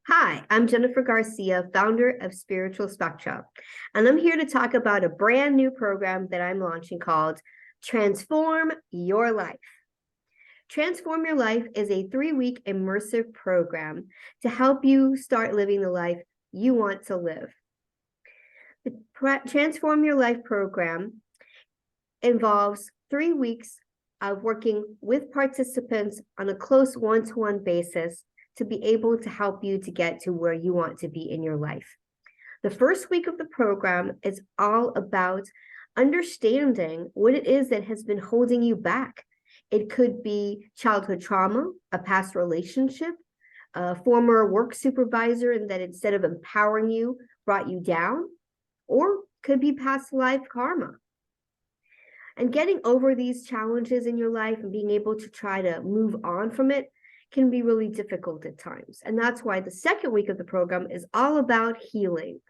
Hi, I'm Jennifer Garcia, founder of Spiritual Spectrum, and I'm here to talk about a brand new program that I'm launching called Transform Your Life. Transform Your Life is a 3-week immersive program to help you start living the life you want to live. The Transform Your Life program involves 3 weeks of working with participants on a close one-to-one basis to be able to help you to get to where you want to be in your life. The first week of the program is all about understanding what it is that has been holding you back. It could be childhood trauma, a past relationship, a former work supervisor, and that instead of empowering you, brought you down, or could be past life karma. And getting over these challenges in your life and being able to try to move on from it can be really difficult at times. And that's why the second week of the program is all about healing.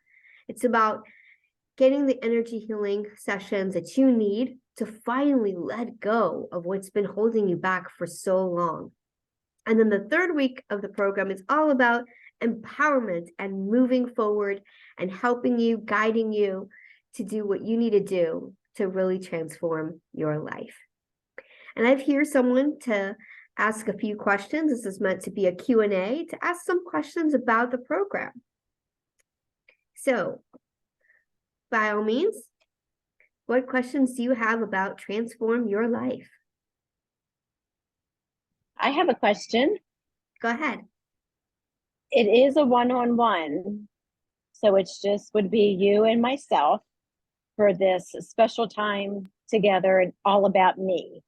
It's about getting the energy healing sessions that you need to finally let go of what's been holding you back for so long. And then the third week of the program is all about empowerment and moving forward and helping you, guiding you to do what you need to do to really transform your life. And I've here someone to ask a few questions. This is meant to be a Q&A to ask some questions about the program. So, by all means, what questions do you have about Transform Your Life? I have a question. Go ahead. It is a one-on-one, so it's just would be you and myself for this special time together and all about me.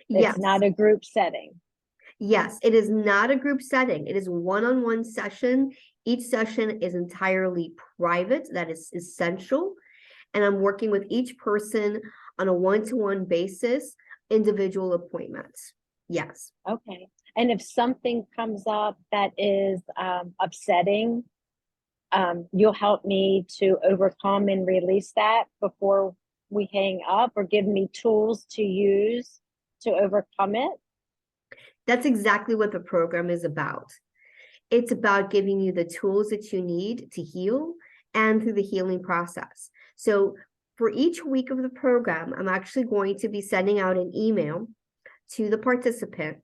Yes. It's not a group setting. Yes, it is not a group setting. It is one-on-one session. Each session is entirely private. That is essential. And I'm working with each person on a one-to-one basis, individual appointments. Yes. Okay. And if something comes up that is upsetting, you'll help me to overcome and release that before we hang up, or give me tools to use to overcome it? That's exactly what the program is about. It's about giving you the tools that you need to heal and through the healing process. So for each week of the program, I'm actually going to be sending out an email to the participant.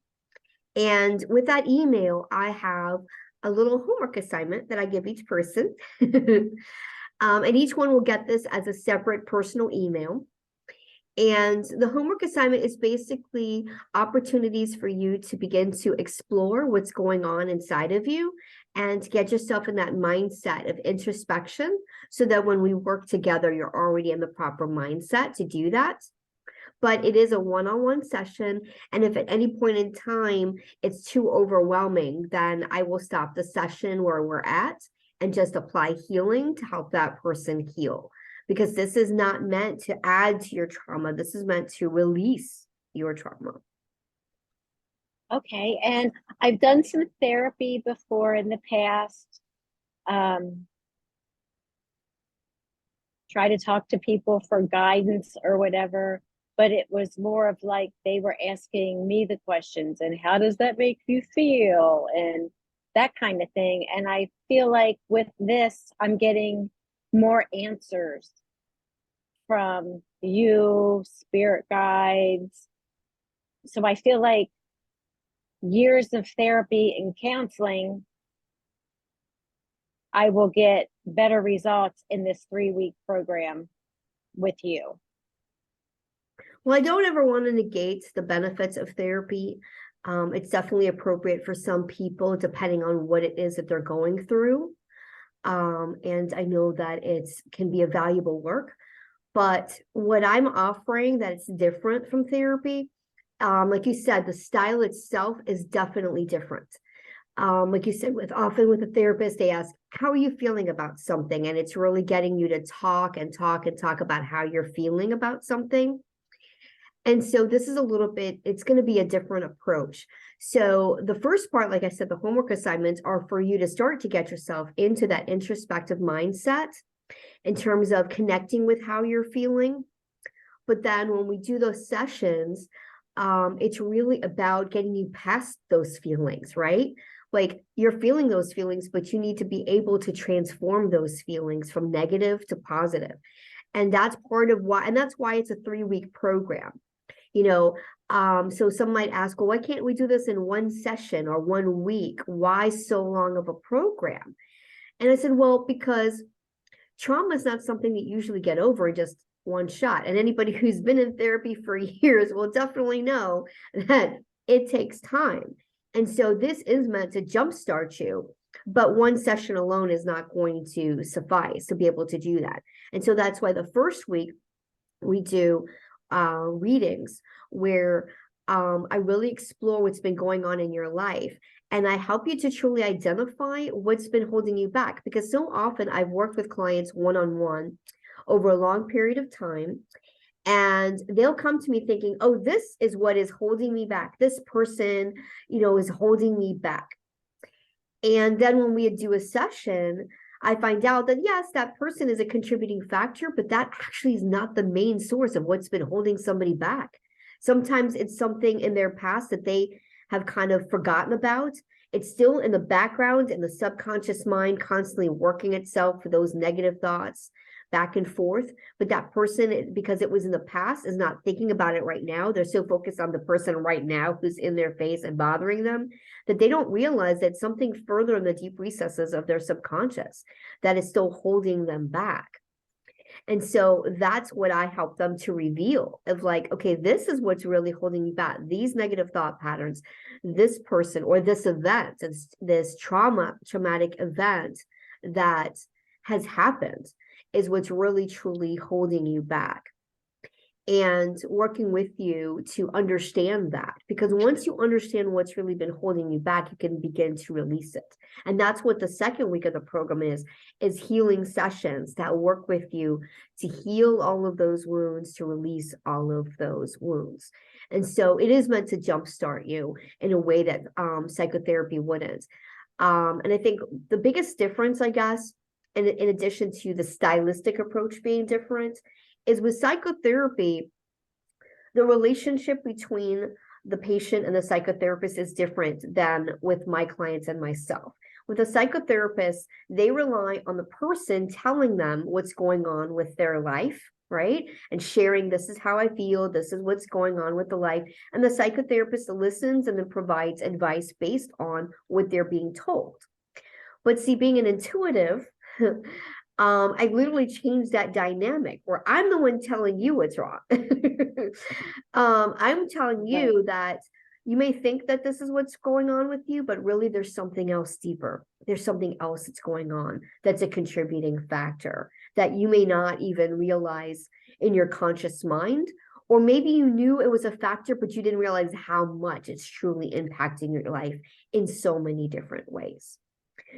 And with that email, I have a little homework assignment that I give each person. And each one will get this as a separate personal email. And the homework assignment is basically opportunities for you to begin to explore what's going on inside of you and to get yourself in that mindset of introspection so that when we work together, you're already in the proper mindset to do that. But it is a one-on-one session. And if at any point in time it's too overwhelming, then I will stop the session where we're at and just apply healing to help that person heal. Because this is not meant to add to your trauma. This is meant to release your trauma. Okay. And I've done some therapy before in the past. Try to talk to people for guidance or whatever, but it was more of like they were asking me the questions and how does that make you feel and that kind of thing. And I feel like with this, I'm getting more answers from you, spirit guides. So I feel like years of therapy and counseling, I will get better results in this 3-week program with you. Well, I don't ever want to negate the benefits of therapy. It's definitely appropriate for some people, depending on what it is that they're going through. And I know that it can be a valuable work. But what I'm offering that's different from therapy, like you said, the style itself is definitely different. Like you said, often with a therapist, they ask, how are you feeling about something? And it's really getting you to talk and talk and talk about how you're feeling about something. And so this is a little bit, it's going to be a different approach. So the first part, like I said, the homework assignments are for you to start to get yourself into that introspective mindset in terms of connecting with how you're feeling. But then when we do those sessions, it's really about getting you past those feelings, right? Like, you're feeling those feelings, but you need to be able to transform those feelings from negative to positive. And that's part of why, and that's why it's a 3-week program. You know, so some might ask, well, why can't we do this in one session or 1 week? Why so long of a program? And I said, well, because trauma is not something that you usually get over in just one shot. And anybody who's been in therapy for years will definitely know that it takes time. And so this is meant to jumpstart you, but one session alone is not going to suffice to be able to do that. And so that's why the first week we do readings where I really explore what's been going on in your life. And I help you to truly identify what's been holding you back. Because so often I've worked with clients one-on-one over a long period of time. And they'll come to me thinking, oh, this is what is holding me back. This person, is holding me back. And then when we do a session, I find out that yes, that person is a contributing factor, but that actually is not the main source of what's been holding somebody back. Sometimes it's something in their past that they have kind of forgotten about. It's still in the background, in the subconscious mind, constantly working itself for those negative thoughts back and forth. But that person, because it was in the past, is not thinking about it right now. They're so focused on the person right now who's in their face and bothering them that they don't realize that something further in the deep recesses of their subconscious that is still holding them back. And so that's what I help them to reveal of like, okay, this is what's really holding you back. These negative thought patterns, this person or this event, this traumatic event that has happened is what's really truly holding you back. And working with you to understand that, because once you understand what's really been holding you back, you can begin to release it. And that's what the second week of the program is healing sessions that work with you to heal all of those wounds, to release all of those wounds. And so it is meant to jumpstart you in a way that psychotherapy wouldn't. And I think the biggest difference, I guess, in addition to the stylistic approach being different, is with psychotherapy, the relationship between the patient and the psychotherapist is different than with my clients and myself. With a psychotherapist, they rely on the person telling them what's going on with their life, right? And sharing, this is how I feel, this is what's going on with the life. And the psychotherapist listens and then provides advice based on what they're being told. But see, being an intuitive, I literally changed that dynamic where I'm the one telling you what's wrong. I'm telling you that you may think that this is what's going on with you, but really there's something else deeper. There's something else that's going on that's a contributing factor that you may not even realize in your conscious mind. Or maybe you knew it was a factor, but you didn't realize how much it's truly impacting your life in so many different ways.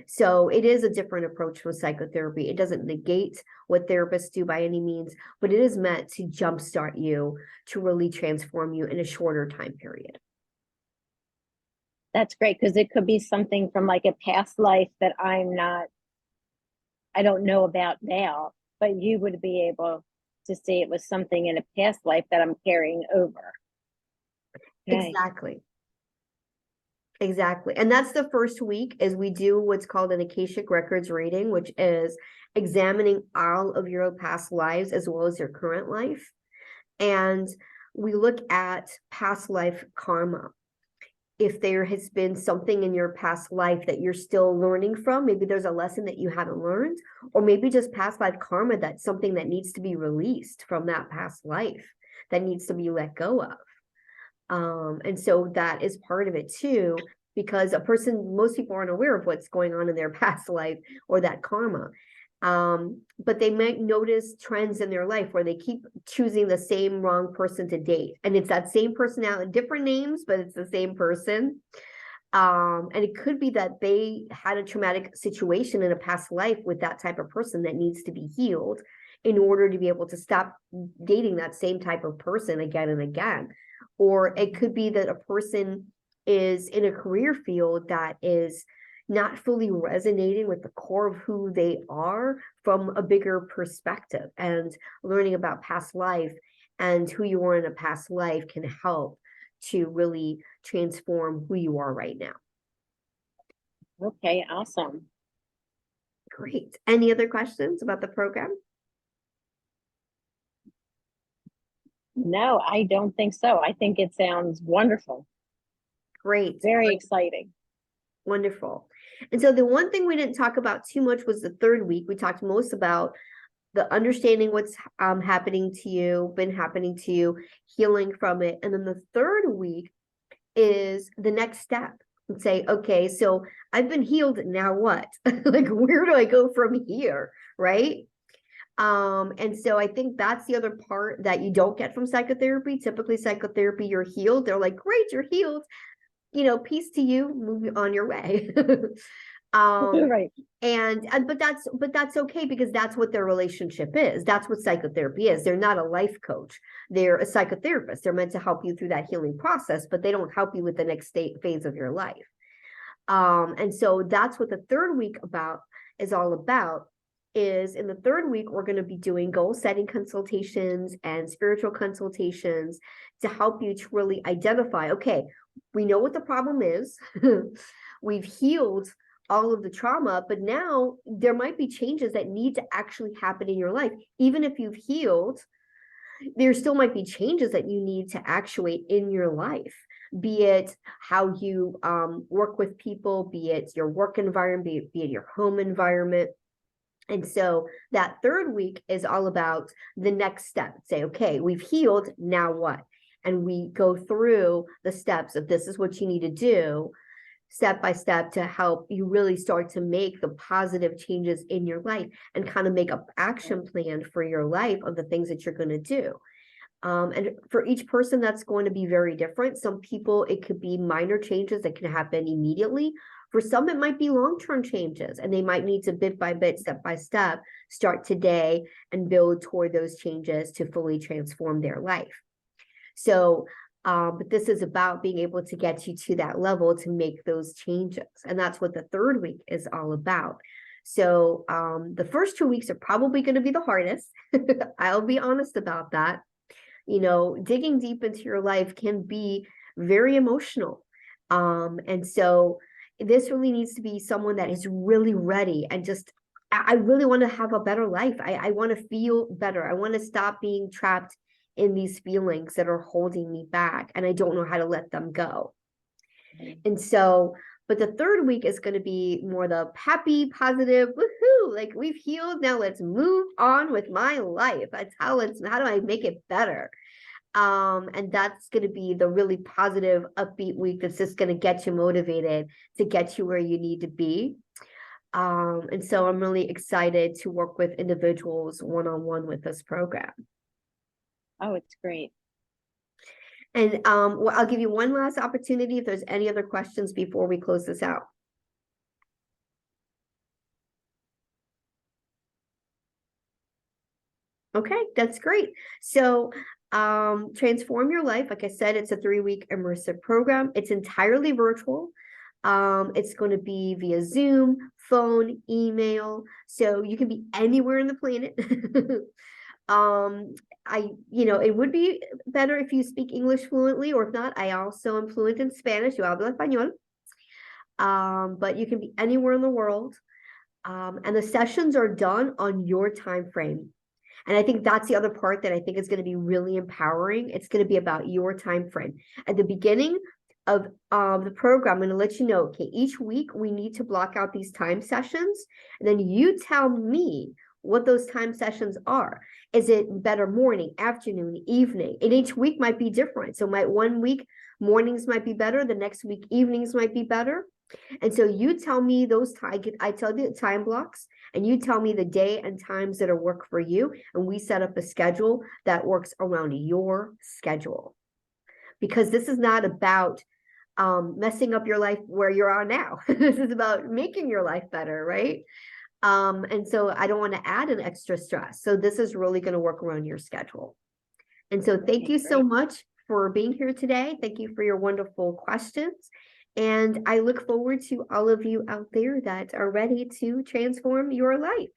So it is a different approach from psychotherapy. It doesn't negate what therapists do by any means, but it is meant to jumpstart you, to really transform you in a shorter time period. That's great, because it could be something from like a past life that I don't know about now, but you would be able to see it was something in a past life that I'm carrying over. Okay. Exactly. And that's the first week, is we do what's called an Akashic Records reading, which is examining all of your past lives as well as your current life. And we look at past life karma. If there has been something in your past life that you're still learning from, maybe there's a lesson that you haven't learned, or maybe just past life karma, that's something that needs to be released from that past life, that needs to be let go of. And so that is part of it too, because most people aren't aware of what's going on in their past life or that karma. But they might notice trends in their life where they keep choosing the same wrong person to date. And it's that same personality, different names, but it's the same person. And it could be that they had a traumatic situation in a past life with that type of person that needs to be healed in order to be able to stop dating that same type of person again and again. Or it could be that a person is in a career field that is not fully resonating with the core of who they are from a bigger perspective, and learning about past life and who you were in a past life can help to really transform who you are right now. Okay, awesome. Great. Any other questions about the program? No, I don't think so. I think it sounds wonderful. Great. Very exciting. Wonderful. And so the one thing we didn't talk about too much was the third week. We talked most about the understanding what's happening to you, been happening to you, healing from it. And then the third week is the next step. And say, okay, so I've been healed, now what? Like, where do I go from here? Right. And so I think that's the other part that you don't get from psychotherapy. Typically, psychotherapy, you're healed. They're like, great, you're healed. Peace to you, move on your way. Right. And but that's okay, because that's what their relationship is. That's what psychotherapy is. They're not a life coach. They're a psychotherapist. They're meant to help you through that healing process, but they don't help you with the next phase of your life. And so that's what the third week is all about. Is in the third week, we're going to be doing goal setting consultations and spiritual consultations to help you to really identify, okay, we know what the problem is. We've healed all of the trauma, but now there might be changes that need to actually happen in your life. Even if you've healed, there still might be changes that you need to actuate in your life, be it how you work with people, be it your work environment, be it your home environment. And so that third week is all about the next step. Say, okay, we've healed, now what? And we go through the steps of this is what you need to do step by step to help you really start to make the positive changes in your life and kind of make an action plan for your life of the things that you're going to do. And for each person, that's going to be very different. Some people, it could be minor changes that can happen immediately. For some, it might be long-term changes, and they might need to bit by bit, step by step, start today and build toward those changes to fully transform their life. So, but this is about being able to get you to that level to make those changes. And that's what the third week is all about. So the first 2 weeks are probably going to be the hardest. I'll be honest about that. Digging deep into your life can be very emotional. And so this really needs to be someone that is really ready and just, I really want to have a better life. I want to feel better. I want to stop being trapped in these feelings that are holding me back, and I don't know how to let them go. And so, but the third week is going to be more the happy, positive, woohoo, like we've healed, now let's move on with my life. How do I make it better? And that's going to be the really positive, upbeat week that's just going to get you motivated to get you where you need to be. And so I'm really excited to work with individuals one-on-one with this program. Oh, it's great. And well, I'll give you one last opportunity if there's any other questions before we close this out. Okay, that's great. So transform your life. Like I said, it's a 3-week immersive program. It's entirely virtual. It's going to be via Zoom, phone, email. So you can be anywhere on the planet. It would be better if you speak English fluently, or if not, I also am fluent in Spanish. Yo hablo español. But you can be anywhere in the world. And the sessions are done on your time frame. And I think that's the other part that I think is going to be really empowering. It's going to be about your time frame. At the beginning of the program, I'm going to let you know, okay, each week we need to block out these time sessions. And then you tell me what those time sessions are. Is it better morning, afternoon, evening? And each week might be different. So one week mornings might be better. The next week evenings might be better. And so you tell me those time, I tell you the time blocks, and you tell me the day and times that work for you. And we set up a schedule that works around your schedule. Because this is not about messing up your life where you are now. This is about making your life better, right? And so I don't want to add an extra stress. So this is really going to work around your schedule. And so thank you so much for being here today. Thank you for your wonderful questions. And I look forward to all of you out there that are ready to transform your life.